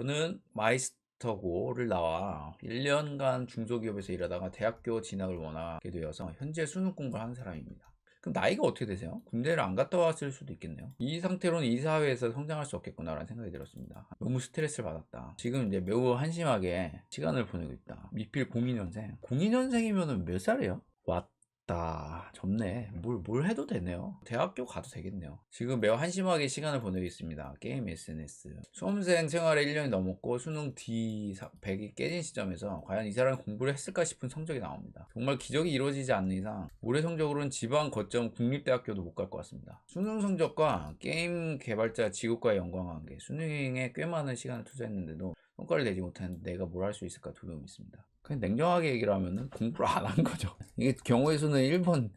저는 마이스터고를 나와 1년간 중소기업에서 일하다가 대학교 진학을 원하게 되어서 현재 수능 공부를 하는 사람입니다. 그럼 나이가 어떻게 되세요? 군대를 안 갔다 왔을 수도 있겠네요. 이 상태로는 이 사회에서 성장할 수 없겠구나라는 생각이 들었습니다. 너무 스트레스를 받았다. 지금 이제 매우 한심하게 시간을 보내고 있다. 미필 02년생. 02년생이면 몇 살이에요? 접네. 뭘 해도 되네요. 대학교 가도 되겠네요. 지금 매우 한심하게 시간을 보내고 있습니다. 게임 SNS. 수험생 생활에 1년이 넘었고 수능 D100이 깨진 시점에서 과연 이 사람이 공부를 했을까 싶은 성적이 나옵니다. 정말 기적이 이루어지지 않는 이상 올해 성적으로는 지방 거점 국립대학교도 못 갈 것 같습니다. 수능 성적과 게임 개발자 지구과의 연관관계, 수능에 꽤 많은 시간을 투자했는데도 성과를 내지 못했는데 내가 뭘 할 수 있을까 두려움이 있습니다. 그냥 냉정하게 얘기를 하면은 공부를 안 한 거죠. 이게 경우의 수는 1번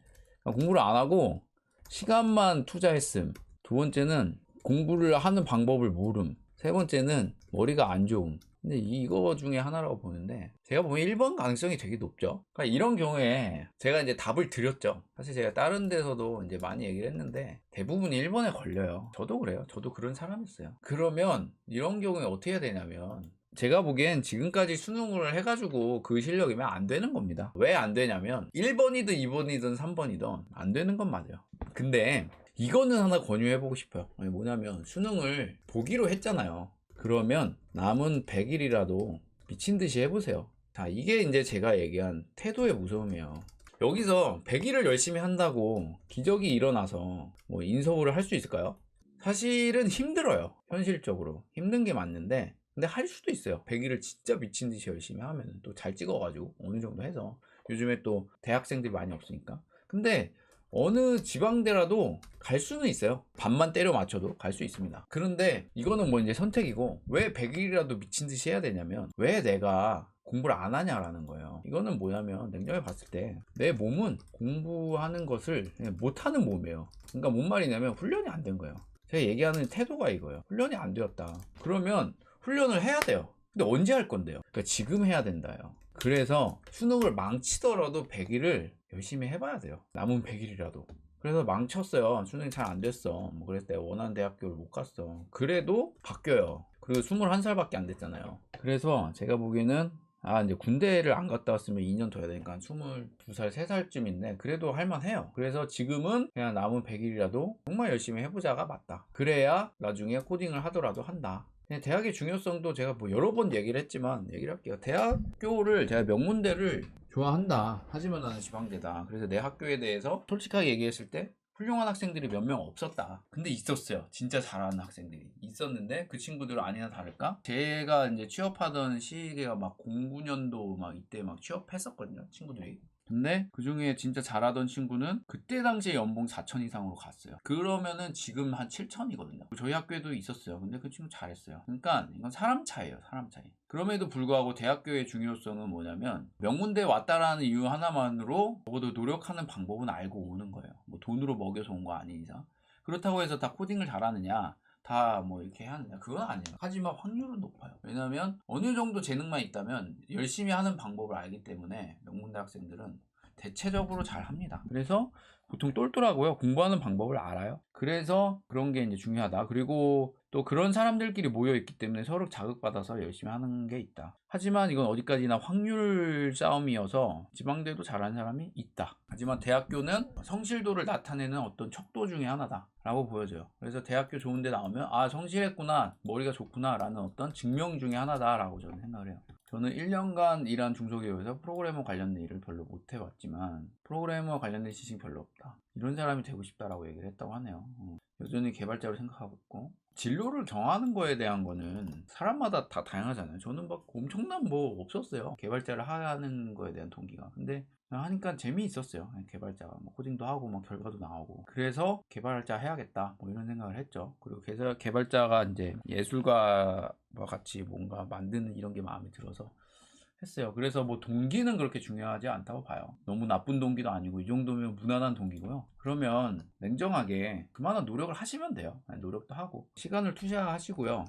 공부를 안 하고 시간만 투자했음. 두 번째는 공부를 하는 방법을 모름. 세 번째는 머리가 안 좋음. 근데 이거 중에 하나라고 보는데 제가 보면 1번 가능성이 되게 높죠. 그러니까 이런 경우에 제가 이제 답을 드렸죠. 사실 제가 다른 데서도 이제 많이 얘기를 했는데 대부분이 1번에 걸려요. 저도 그래요. 저도 그런 사람이었어요. 그러면 이런 경우에 어떻게 해야 되냐면 제가 보기엔 지금까지 수능을 해가지고 그 실력이면 안 되는 겁니다. 왜 안 되냐면 1번이든 2번이든 3번이든 안 되는 건 맞아요. 근데 이거는 하나 권유해보고 싶어요. 뭐냐면 수능을 보기로 했잖아요. 그러면 남은 100일이라도 미친듯이 해보세요. 자, 이게 이제 제가 얘기한 태도의 무서움이에요. 여기서 100일을 열심히 한다고 기적이 일어나서 뭐 인서울을 할 수 있을까요? 사실은 힘들어요. 현실적으로 힘든 게 맞는데 근데 할 수도 있어요. 100일을 진짜 미친 듯이 열심히 하면 또 잘 찍어가지고 어느 정도 해서 요즘에 또 대학생들이 많이 없으니까. 근데 어느 지방대라도 갈 수는 있어요. 반만 때려 맞춰도 갈 수 있습니다. 그런데 이거는 뭐 이제 선택이고 왜 100일이라도 미친 듯이 해야 되냐면 왜 내가 공부를 안 하냐라는 거예요. 이거는 뭐냐면 냉정히 봤을 때 내 몸은 공부하는 것을 못하는 몸이에요. 그러니까 뭔 말이냐면 훈련이 안 된 거예요. 제가 얘기하는 태도가 이거예요. 훈련이 안 되었다. 그러면 훈련을 해야 돼요. 근데 언제 할 건데요? 그러니까 지금 해야 된다요. 그래서 수능을 망치더라도 100일을 열심히 해봐야 돼요. 남은 100일이라도. 그래서 망쳤어요. 수능이 잘 안 됐어. 뭐 그래서 내가 원하는 대학교를 못 갔어. 그래도 바뀌어요. 그리고 21살밖에 안 됐잖아요. 그래서 제가 보기에는 이제 군대를 안 갔다 왔으면 2년 더 해야 되니까 22살, 3살쯤인데 그래도 할만해요. 그래서 지금은 그냥 남은 100일이라도 정말 열심히 해보자가 맞다. 그래야 나중에 코딩을 하더라도 한다. 대학의 중요성도 제가 뭐 여러 번 얘기를 했지만 얘기를 할게요. 대학교를 제가 명문대를 좋아한다. 하지만 나는 지방대다. 그래서 내 학교에 대해서 솔직하게 얘기했을 때 훌륭한 학생들이 몇 명 없었다. 근데 있었어요. 진짜 잘하는 학생들이 있었는데 그 친구들은 아니나 다를까? 제가 이제 취업하던 시기가 막 09년도 막 이때 막 취업했었거든요. 친구들이. 근데 그 중에 진짜 잘하던 친구는 그때 당시에 연봉 4천 이상으로 갔어요. 그러면은 지금 한 7천이거든요. 저희 학교에도 있었어요. 근데 그 친구 잘했어요. 그러니까 이건 사람 차이예요. 사람 차이. 그럼에도 불구하고 대학교의 중요성은 뭐냐면 명문대 왔다라는 이유 하나만으로 적어도 노력하는 방법은 알고 오는 거예요. 뭐 돈으로 먹여서 온 거 아닌 이상. 그렇다고 해서 다 코딩을 잘하느냐 다 뭐 이렇게 하느냐 그건 아니에요. 하지만 확률은 높아요. 왜냐하면 어느 정도 재능만 있다면 열심히 하는 방법을 알기 때문에 명문대 학생들은 대체적으로 잘 합니다. 그래서 보통 똘똘하고요. 공부하는 방법을 알아요. 그래서 그런 게 이제 중요하다. 그리고 또 그런 사람들끼리 모여 있기 때문에 서로 자극받아서 열심히 하는 게 있다. 하지만 이건 어디까지나 확률 싸움이어서 지방대도 잘하는 사람이 있다. 하지만 대학교는 성실도를 나타내는 어떤 척도 중에 하나다 라고 보여져요. 그래서 대학교 좋은 데 나오면 성실했구나, 머리가 좋구나 라는 어떤 증명 중에 하나다 라고 저는 생각을 해요. 저는 1년간 일한 중소기업에서 프로그래머 관련된 일을 별로 못 해봤지만 프로그래머 관련된 지식이 별로 없다. 이런 사람이 되고 싶다라고 얘기를 했다고 하네요. 여전히 개발자로 생각하고 있고 진로를 정하는 거에 대한 거는 사람마다 다 다양하잖아요. 저는 막 엄청난 뭐 없었어요. 개발자를 하는 거에 대한 동기가. 근데 하니까 재미있었어요. 개발자가 뭐 코딩도 하고 막 결과도 나오고 그래서 개발자 해야겠다 뭐 이런 생각을 했죠. 그리고 개발자가 이제 예술가와 같이 뭔가 만드는 이런 게 마음에 들어서 했어요. 그래서 뭐 동기는 그렇게 중요하지 않다고 봐요. 너무 나쁜 동기도 아니고 이 정도면 무난한 동기고요. 그러면 냉정하게 그만한 노력을 하시면 돼요. 노력도 하고 시간을 투자하시고요.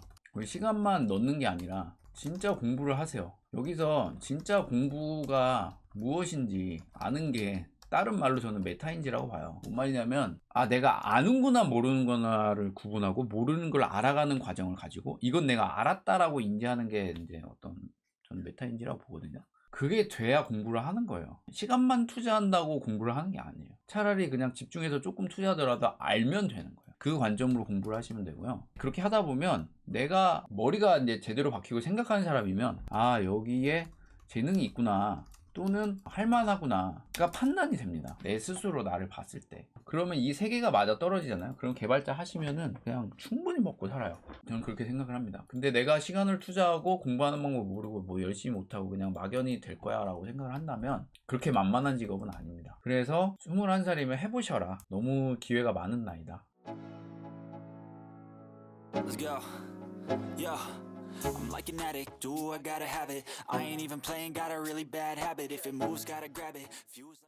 시간만 넣는 게 아니라 진짜 공부를 하세요. 여기서 진짜 공부가 무엇인지 아는 게 다른 말로 저는 메타인지라고 봐요. 뭔 말이냐면 내가 아는구나 모르는구나를 구분하고 모르는 걸 알아가는 과정을 가지고 이건 내가 알았다라고 인지하는 게 이제 어떤 저는 메타인지라고 보거든요. 그게 돼야 공부를 하는 거예요. 시간만 투자한다고 공부를 하는 게 아니에요. 차라리 그냥 집중해서 조금 투자하더라도 알면 되는 거예요. 그 관점으로 공부를 하시면 되고요. 그렇게 하다 보면 내가 머리가 이제 제대로 박히고 생각하는 사람이면 여기에 재능이 있구나 또는 할만하구나가 판단이 됩니다. 내 스스로 나를 봤을 때. 그러면 이 세 개가 맞아 떨어지잖아요. 그럼 개발자 하시면은 그냥 충분히 먹고 살아요. 저는 그렇게 생각을 합니다. 근데 내가 시간을 투자하고 공부하는 방법 모르고 뭐 열심히 못하고 그냥 막연히 될 거야 라고 생각을 한다면 그렇게 만만한 직업은 아닙니다. 그래서 21살이면 해보셔라. 너무 기회가 많은 나이다. Let's go. Yo, I'm like an addict. Do I gotta have it? I ain't even playing. Got a really bad habit. If it moves, gotta grab it. Fuse.